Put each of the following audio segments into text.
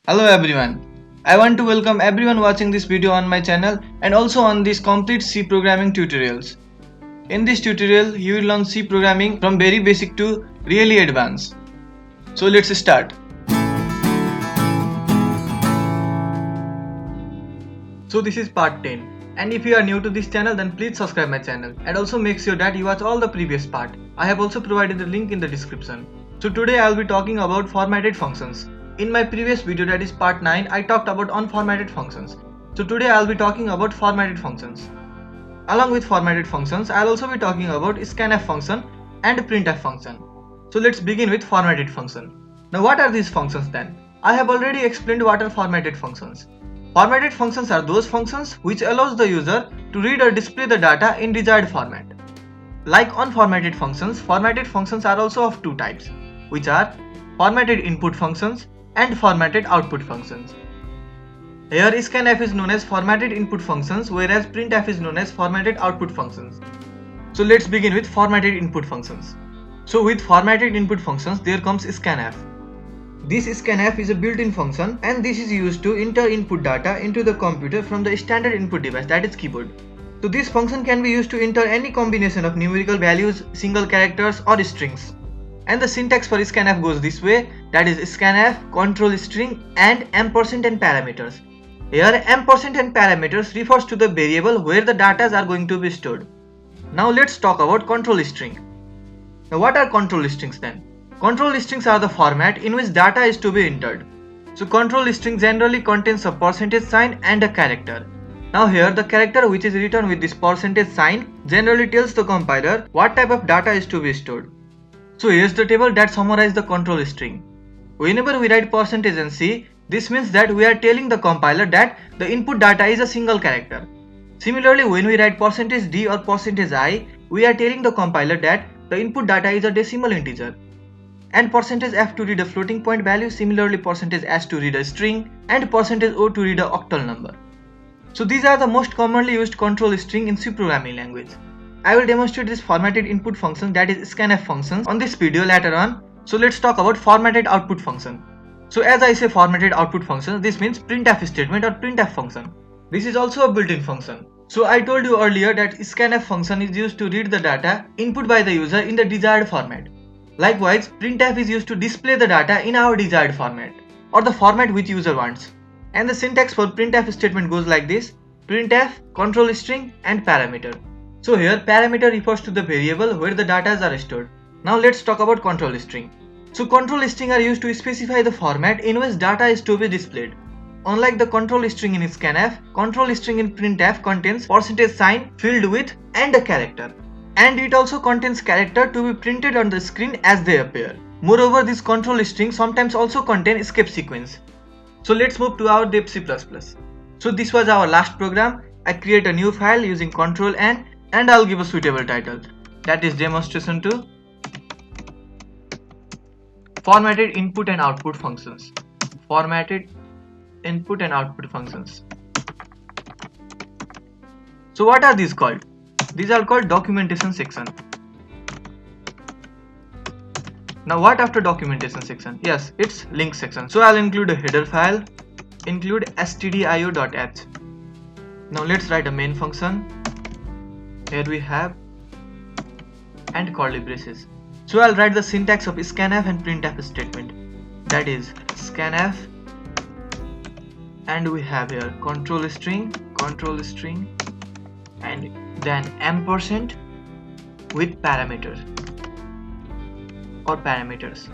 Hello everyone. I want to welcome everyone watching this video on my channel and also on these complete C programming tutorials. In this tutorial, you will learn C programming from very basic to really advanced. So let's start. So this is part 10. And if you are new to this channel, then please subscribe my channel and also make sure that you watch all the previous part. I have also provided the link in the description. So today I will be talking about formatted functions. In my previous video, that is part 9, I talked about unformatted functions. So today I will be talking about formatted functions. Along with formatted functions, I will also be talking about scanf function and printf function. So let's begin with formatted function. Now what are these functions then? I have already explained what are formatted functions. Formatted functions are those functions which allows the user to read or display the data in desired format. Like unformatted functions are also of two types, which are formatted input functions and formatted output functions. Here scanf is known as formatted input functions, whereas printf is known as formatted output functions. So let's begin with formatted input functions. So with formatted input functions there comes scanf. This scanf is a built-in function and this is used to enter input data into the computer from the standard input device, that is keyboard. So this function can be used to enter any combination of numerical values, single characters or strings. And the syntax for scanf goes this way, that is scanf, control string and ampersand and parameters. Here ampersand and parameters refers to the variable where the data are going to be stored. Now let's talk about control string. Now what are control strings then? Control strings are the format in which data is to be entered. So control string generally contains a percentage sign and a character. Now here the character which is written with this percentage sign generally tells the compiler what type of data is to be stored. So here's the table that summarizes the control string. Whenever we write percentage and %c, this means that we are telling the compiler that the input data is a single character. Similarly, when we write percentage %d or percentage %i, we are telling the compiler that the input data is a decimal integer. And percentage %f to read a floating point value, similarly percentage %s to read a string, and percentage %o to read a octal number. So these are the most commonly used control string in C programming language. I will demonstrate this formatted input function, that is scanf functions, on this video later on. So let's talk about formatted output function. So as I say formatted output function, this means printf statement or printf function. This is also a built-in function. So I told you earlier that scanf function is used to read the data input by the user in the desired format. Likewise, printf is used to display the data in our desired format, or the format which user wants. And the syntax for printf statement goes like this: printf, control string and parameter. So here parameter refers to the variable where the data are stored. Now let's talk about control string. So control string are used to specify the format in which data is to be displayed. Unlike the control string in scanf, control string in printf contains percentage sign filled with and a character. And it also contains character to be printed on the screen as they appear. Moreover, this control string sometimes also contain escape sequence. So let's move to our dev C++. So this was our last program. I create a new file using Ctrl N and I'll give a suitable title, that is demonstration 2 formatted input and output functions. Formatted input and output functions. So what are these called? These are called documentation section. Now what after documentation section? Yes, it's link section. So I'll include a header file, include stdio.h. Now let's write a main function. Here we have and curly braces. So I'll write the syntax of scanf and printf statement, that is scanf, and we have here control string and then ampersand with parameters or parameters.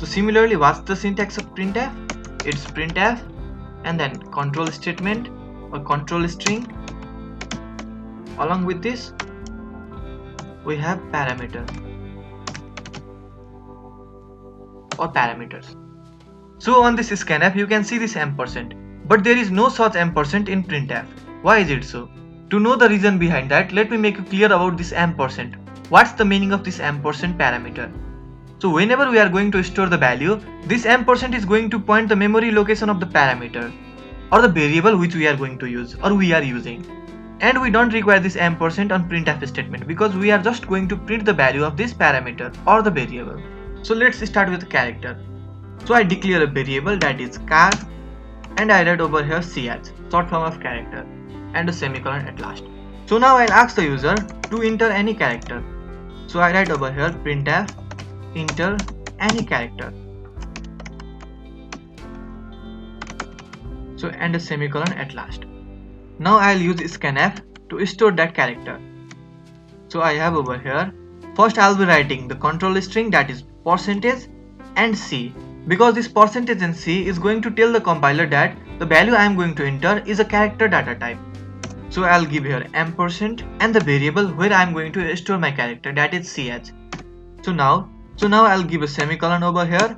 So similarly, what's the syntax of printf? It's printf and then control statement or control string. Along with this we have parameter or parameters. So on this scanf you can see this ampersand, but there is no such ampersand in printf. Why is it so? To know the reason behind that, let me make you clear about this ampersand. What's the meaning of this ampersand parameter? So whenever we are going to store the value, this ampersand is going to point the memory location of the parameter or the variable which we are going to use or we are using. And we don't require this ampersand on printf statement because we are just going to print the value of this parameter or the variable. So let's start with the character. So I declare a variable that is char, and I write over here ch, short form of character, and a semicolon at last. So now I'll ask the user to enter any character. So I write over here printf enter any character. So and a semicolon at last. Now I'll use scanf to store that character. So I have over here, first I'll be writing the control string that is percentage and C, because this percentage and C is going to tell the compiler that the value I am going to enter is a character data type. So I'll give here ampersand and the variable where I am going to store my character, that is ch. So now I'll give a semicolon over here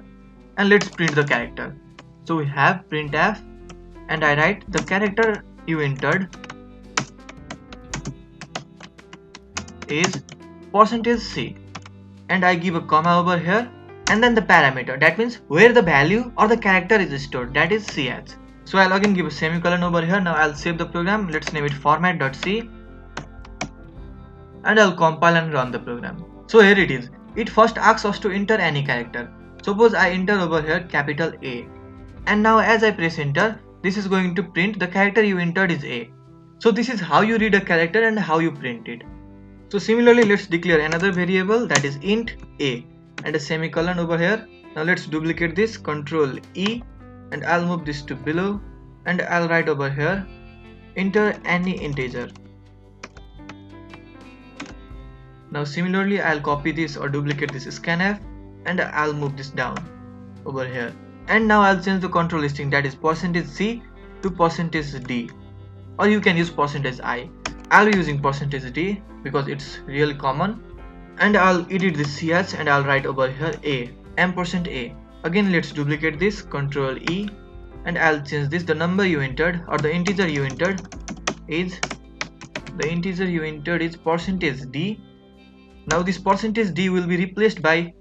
and let's print the character. So we have printf and I write the character you entered is percentage %C, and I give a comma over here and then the parameter, that means where the value or the character is stored, that is ch. So I'll again give a semicolon over here. Now I'll save the program. Let's name it format.c and I'll compile and run the program. So here it is. It first asks us to enter any character. Suppose I enter over here capital A, and now as I press enter, this is going to print the character you entered is A. So this is how you read a character and how you print it. So similarly, let's declare another variable that is int A and a semicolon over here. Now let's duplicate this, Control E, and I'll move this to below and I'll write over here enter any integer. Now similarly, I'll copy this or duplicate this scanf and I'll move this down over here. And now I'll change the control string that is %C to %D, or you can use %I. I'll be using %D because it's really common, and I'll edit this ch and I'll write over here A, ampersand A. Again let's duplicate this, Control E, and I'll change this, the number you entered or the integer you entered is %D. Now this %D will be replaced by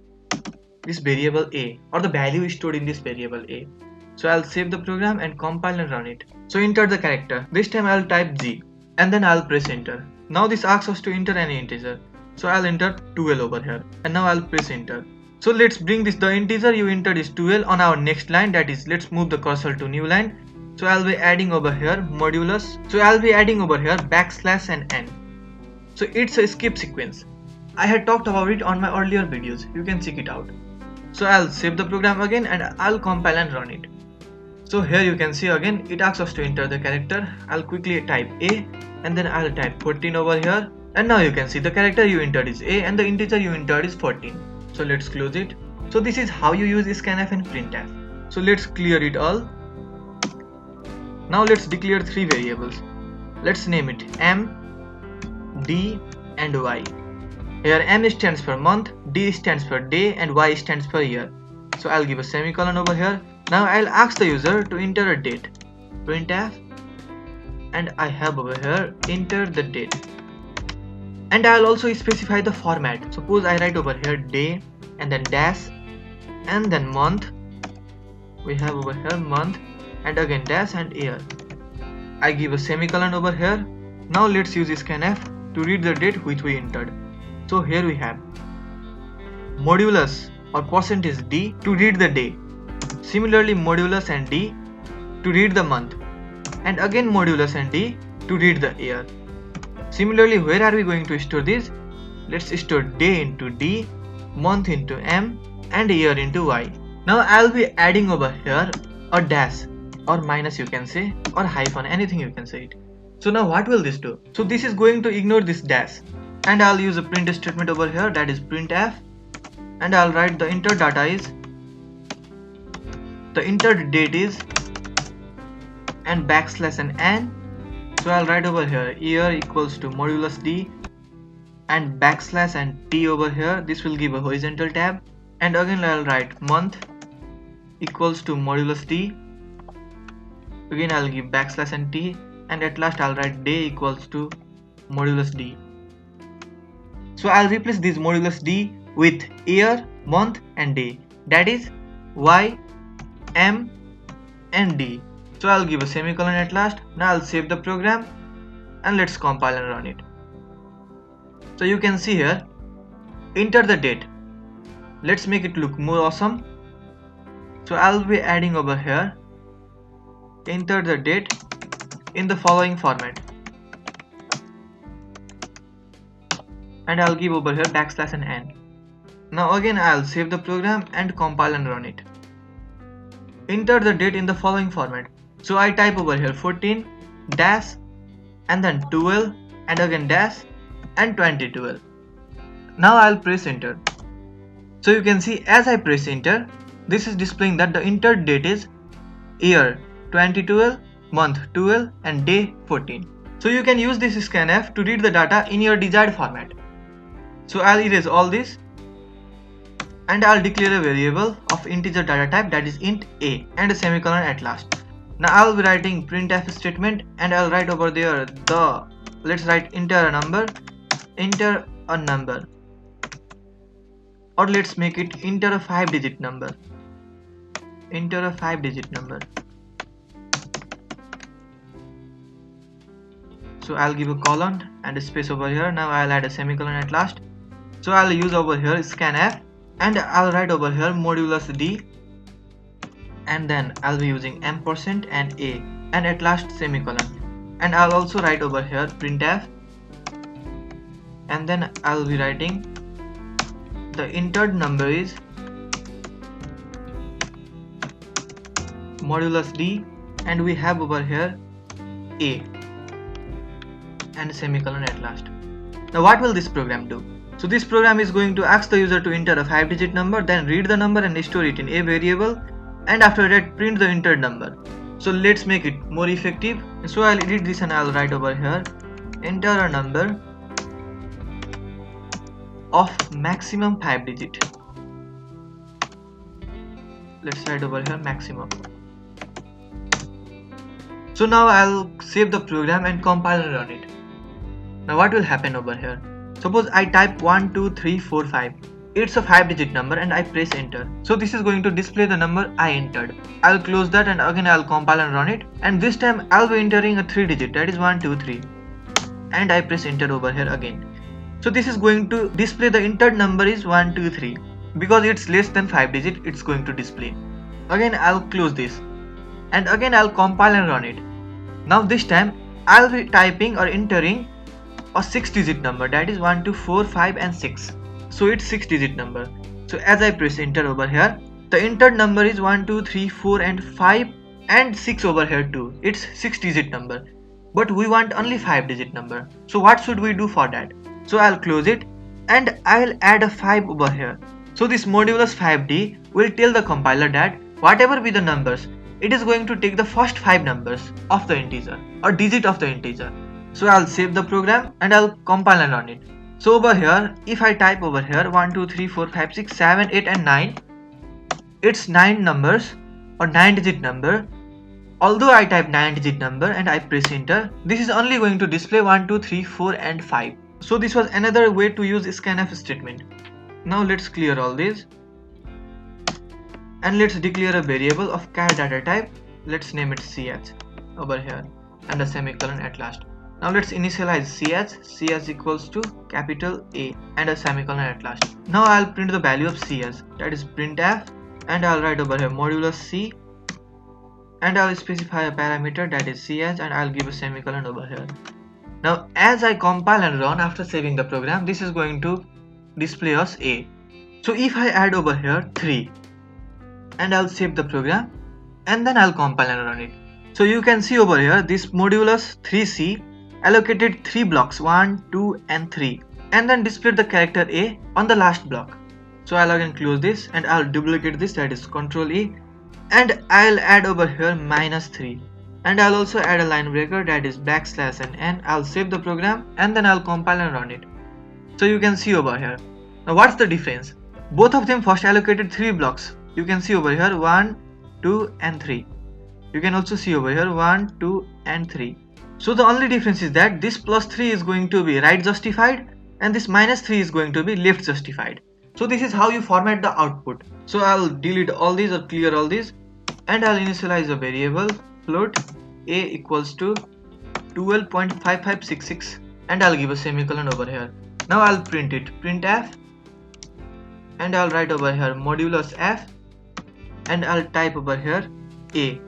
this variable A or the value stored in this variable A. So I'll save the program and compile and run it. So enter the character. This time I'll type G and then I'll press enter. Now this asks us to enter any integer. So I'll enter 12 over here and now I'll press enter. So let's bring this, the integer you entered is 12 on our next line, that is let's move the cursor to new line. So I'll be adding over here modulus. So I'll be adding over here backslash and n. So it's a skip sequence. I had talked about it on my earlier videos. You can check it out. So I'll save the program again and I'll compile and run it. So here you can see again it asks us to enter the character. I'll quickly type A and then I'll type 14 over here, and now you can see the character you entered is A and the integer you entered is 14. So let's close it. So this is how you use scanf and printf. So let's clear it all. Now let's declare 3 variables. Let's name it M, D and Y. Here M stands for month, D stands for day and Y stands for year. So I'll give a semicolon over here. Now I'll ask the user to enter a date. Printf, and I have over here enter the date. And I'll also specify the format. Suppose I write over here day and then dash and then month. We have over here month and again dash and year. I give a semicolon over here. Now let's use scanf to read the date which we entered. So here we have modulus or %D to read the day. Similarly modulus and D to read the month, and again modulus and D to read the year. Similarly, where are we going to store this? Let's store day into D, month into M and year into Y. Now I'll be adding over here a dash or minus, you can say, or hyphen, anything you can say it. So now what will this do? So this is going to ignore this dash, and I'll use a print statement over here, that is printf, and I'll write the entered data is, the entered date is, and backslash and n. So I'll write over here year equals to modulus D and backslash and T over here. This will give a horizontal tab, and again I'll write month equals to modulus D. Again I'll give backslash and T, and at last I'll write day equals to modulus D. So I'll replace this modulus D with year, month and day, that is Y, M and D. So I'll give a semicolon at last. Now I'll save the program and let's compile and run it. So you can see here, enter the date. Let's make it look more awesome. So I'll be adding over here, enter the date in the following format, and I'll give over here backslash and n. Now again I'll save the program and compile and run it. Enter the date in the following format. So I type over here 14 dash and then 12 and again dash and 2012. Now I'll press enter. So you can see as I press enter, this is displaying that the entered date is year 2012, month 12 and day 14. So you can use this scanf to read the data in your desired format. So I'll erase all this and I'll declare a variable of integer data type, that is int a, and a semicolon at last. Now I'll be writing printf statement and I'll write over there let's write enter a number, or let's make it enter a 5-digit number. So I'll give a colon and a space over here. Now I'll add a semicolon at last. So I'll use over here scanf and I'll write over here modulus d, and then I'll be using ampersand and a, and at last semicolon, and I'll also write over here printf, and then I'll be writing the entered number is modulus d, and we have over here a, and semicolon at last. Now what will this program do? So this program is going to ask the user to enter a 5-digit number, then read the number and store it in a variable, and after that print the entered number. So let's make it more effective. So I'll edit this and I'll write over here enter a number of maximum 5-digit. Let's write over here maximum. So now I'll save the program and compile and run it. Now what will happen over here? Suppose I type 1 2 3 4 5. It's a 5-digit number and I press enter. So this is going to display the number I entered. I'll close that and again I'll compile and run it, and this time I'll be entering a 3-digit, that is 1 2 3, and I press enter over here again. So this is going to display the entered number is 1 2 3. Because it's less than 5-digit, it's going to display. Again I'll close this and again I'll compile and run it. Now this time I'll be typing or entering a 6-digit number, that is 1 2 4 5 and 6. So it's 6-digit number. So as I press enter over here, the entered number is 1 2 3 4 and 5 and 6 over here too. It's 6-digit number, but we want only 5-digit number. So what should we do for that? So I'll close it and I'll add a 5 over here. So this modulus 5d will tell the compiler that whatever be the numbers, it is going to take the first 5 numbers of the integer or digit of the integer. So I'll save the program and I'll compile and run it. So over here, if I type over here 1 2 3 4 5 6 7 8 and 9, it's 9 numbers or 9-digit number. Although I type 9-digit number and I press enter, this is only going to display 1 2 3 4 and 5. So this was another way to use scanf statement. Now let's clear all this and let's declare a variable of char data type. Let's name it ch over here and a semicolon at last. Now let's initialize ch equals to capital A and a semicolon at last. Now I'll print the value of ch, that is printf, and I'll write over here modulus c, and I'll specify a parameter, that is ch, and I'll give a semicolon over here. Now as I compile and run after saving the program, this is going to display us A. So if I add over here 3 and I'll save the program and then I'll compile and run it. So you can see over here this modulus 3c allocated 3 blocks 1, 2 and 3 and then displayed the character A on the last block. So I'll again close this and I'll duplicate this, that is Ctrl E, and I'll add over here -3, and I'll also add a line breaker, that is backslash and n. I'll save the program and then I'll compile and run it. So you can see over here. Now what's the difference? Both of them first allocated 3 blocks. You can see over here 1, 2 and 3. You can also see over here 1, 2 and 3. So the only difference is that this +3 is going to be right justified and this -3 is going to be left justified. So this is how you format the output. So I'll delete all these or clear all these and I'll initialize a variable float a equals to 12.5566 and I'll give a semicolon over here. Now I'll print it, printf, and I'll write over here modulus f and I'll type over here A.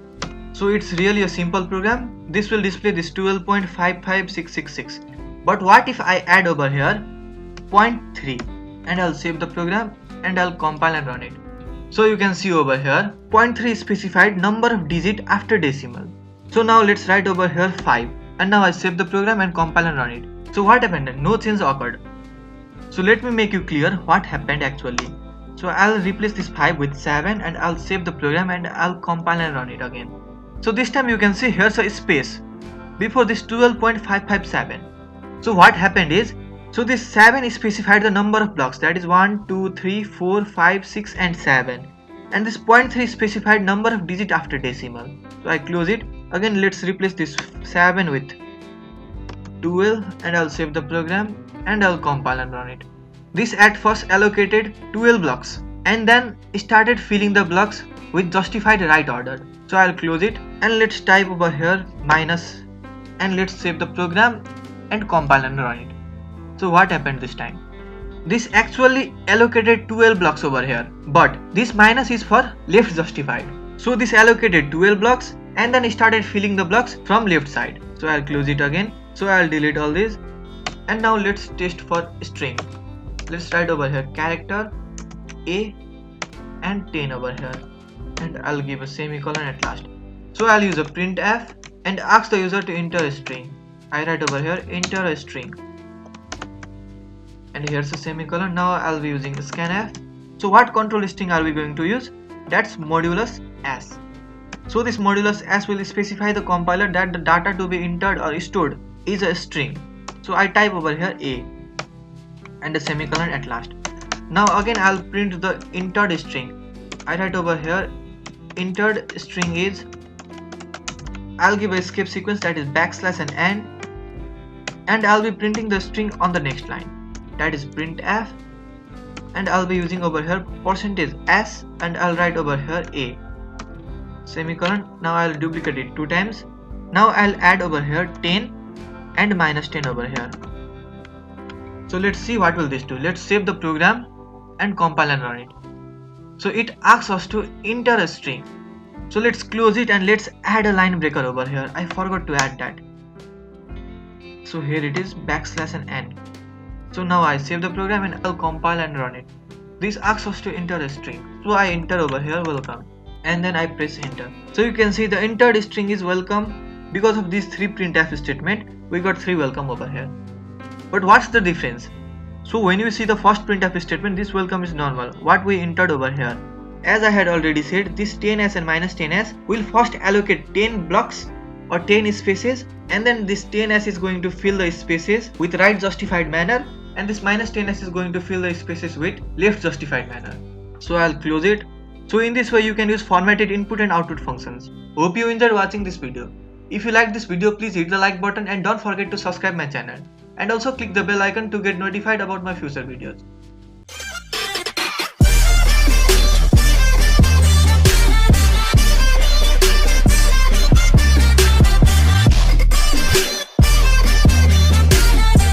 So it's really a simple program. This will display this 12.55666. But what if I add over here 0.3 and I'll save the program and I'll compile and run it. So you can see over here 0.3 specified number of digit after decimal. So now let's write over here 5 and now I save the program and compile and run it. So what happened? No change occurred. So let me make you clear what happened actually. So I'll replace this 5 with 7 and I'll save the program and I'll compile and run it again. So this time you can see here's a space before this 12.557. So what happened is, so this 7 specified the number of blocks, that is 1, 2, 3, 4, 5, 6 and 7. And this 0.3 specified number of digit after decimal. So I close it. Again let's replace this 7 with 12 and I'll save the program and I'll compile and run it. This at first allocated 12 blocks and then started filling the blocks with justified right order. So I'll close it and let's type over here minus and let's save the program and compile and run it. So what happened this time? This actually allocated 12 blocks over here, but this minus is for left justified. So this allocated 12 blocks and then started filling the blocks from left side. So I'll close it again. So I'll delete all this and now let's test for string. Let's write over here character A and 10 over here and I'll give a semicolon at last. So I'll use a printf and ask the user to enter a string. I write over here enter a string and here's a semicolon. Now I'll be using scanf. So what control string are we going to use? That's modulus s. So this modulus s will specify the compiler that the data to be entered or stored is a string. So I type over here A and a semicolon at last. Now again I'll print the entered string. I write over here entered string is, I'll give a escape sequence that is backslash and I'll be printing the string on the next line, that is printf, and I'll be using over here %s and I'll write over here A semicolon. Now I'll duplicate it 2 times. Now I'll add over here 10 and minus 10 over here. So let's see what will this do. Let's save the program and compile and run it. So it asks us to enter a string. So let's close it and let's add a line breaker over here. I forgot to add that. So here it is backslash and n. So now I save the program and I'll compile and run it. This asks us to enter a string. So I enter over here welcome and then I press enter. So you can see the entered string is welcome. Because of these 3 printf statement, we got 3 welcome over here. But what's the difference? So when you see the first printf statement, this welcome is normal, what we entered over here. As I had already said, this 10s and minus 10s will first allocate 10 blocks or 10 spaces, and then this 10s is going to fill the spaces with right justified manner, and this minus 10s is going to fill the spaces with left justified manner. So I'll close it. So in this way you can use formatted input and output functions. Hope you enjoyed watching this video. If you liked this video, please hit the like button and don't forget to subscribe my channel. And also click the bell icon to get notified about my future videos.